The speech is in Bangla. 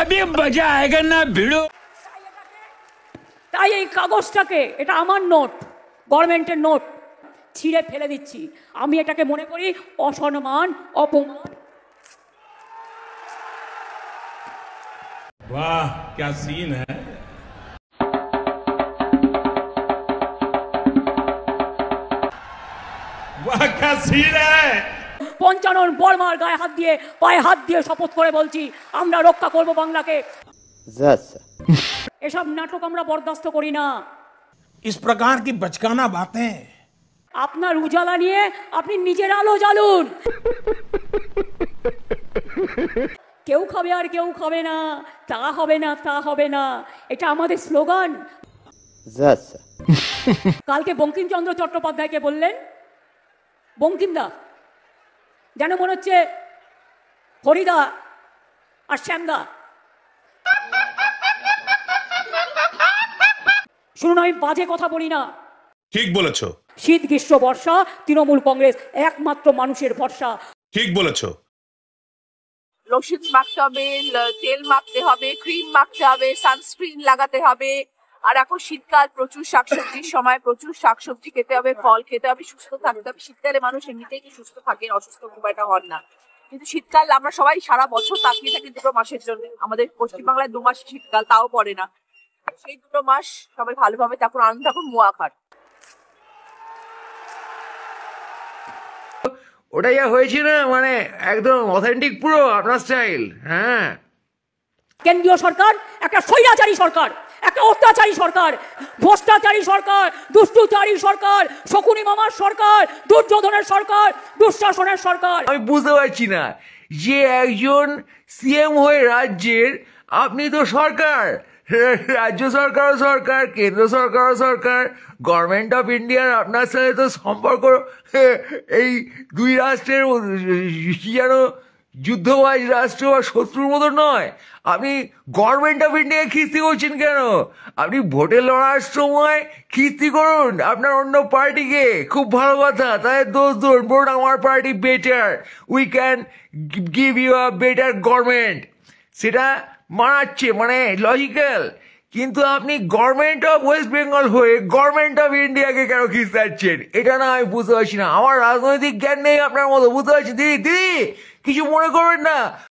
अभी मजा आएगा ना भिड़ो। তাই এই কাগজটাকে, এটা আমার নোট, গভর্নমেন্টের নোট, ছিঁড়ে ফেলে দিচ্ছি। আমি এটাকে মনে করি অসম্মান, অপমান। वाह क्या सीन है। वाह क्या सीन है। পঞ্চানন বর্মার গায়ে হাত দিয়ে, পায়ে হাত দিয়ে শপথ করে বলছি, আমরা রক্ষা করব বাংলাকে। এসব নাটক আমরা বরদাস্ত করি না। इस प्रकार की बचकाना बातें। আপনার উজালা নিয়ে আপনি নিজের আলো জ্বালুন। কেউ খাবে আর কেউ খাবে না, তা হবে না, তা হবে না, এটা আমাদের স্লোগান। কালকে বঙ্কিমচন্দ্র চট্টোপাধ্যায়কে বললেন বঙ্কিমদা, যেন মনে হচ্ছে হরিদা আর শ্যামদা। শুনুন, আমি বাজে কথা বলি না। ঠিক বলেছো। শীত গ্রীষ্ম বর্ষা তৃণমূল কংগ্রেস একমাত্র মানুষের ভরসা। ঠিক বলেছো। লোশন মাখতে হবে, তেল মাখতে হবে, ক্রিম মাখতে হবে, সানস্ক্রিন লাগাতে হবে। আর এখন শীতকাল, প্রচুর শাকসবজির সময়, প্রচুর শাকসবজি খেতে হবে, ফল খেতে হবে, সুস্থ থাকতে হবে। শীতকালে মানুষ এমনিতেই কি সুস্থ থাকে, অসুস্থ খুব একটা হন না। কিন্তু শীতকাল আমরা সবাই সারা বছর তাকিয়ে থাকি 2 মাসের জন্য। আমাদের পশ্চিমবাংলায় 2 মাস শীতকাল, তাও পড়ে না। সেই 2 মাস সবাই ভালোভাবে তারপর আনন্দ থাকুন, মুয়া খান। ওটা যা হয়েছে না, মানে একদম অথেন্টিক পুরো আপনার স্টাইল। হ্যাঁ, কেন্দ্রীয় সরকার একটা স্বৈরাচারী সরকার, একটা অত্যাচারী সরকার, ভ্রষ্টাচারী সরকার, দুষ্টুচারী সরকার, শকুনি মামার সরকার, দুর্যোধনের সরকার, দুঃশাসনের সরকার। আমি বুঝতে পারছি না যে একজন সিএম হয়ে রাজ্যের, আপনি তো সরকার, রাজ্য সরকারও সরকার, কেন্দ্র সরকারও সরকার, গভর্নমেন্ট অফ ইন্ডিয়ার আপনার সাথে তো সম্পর্ক এই 2 রাষ্ট্রের কি যেন যুদ্ধবাজ রাষ্ট্র বা শত্রুর মতো নয়। আপনি গভর্নমেন্ট অফ ইন্ডিয়াকে খিস্তি করছেন কেন? আপনি ভোটে লড়ার সময় খিস্তি করুন আপনার অন্য পার্টিকে, খুব ভালো কথা। তাই দোষ ধরুন, বলুন আমার party better, we can give you a better government. সেটা মানাচ্ছে, মানে লজিক্যাল। কিন্তু আপনি গভর্নমেন্ট অফ ওয়েস্ট বেঙ্গল হয়ে গভর্নমেন্ট অফ ইন্ডিয়াকে কেন খিস্তাচ্ছেন? এটা না আমি বুঝতে পারছি না। আমার রাজনৈতিক জ্ঞান নেই আপনার মতো, বুঝতে পারছি। দিদি দিদি কিছু মনে করবেন না।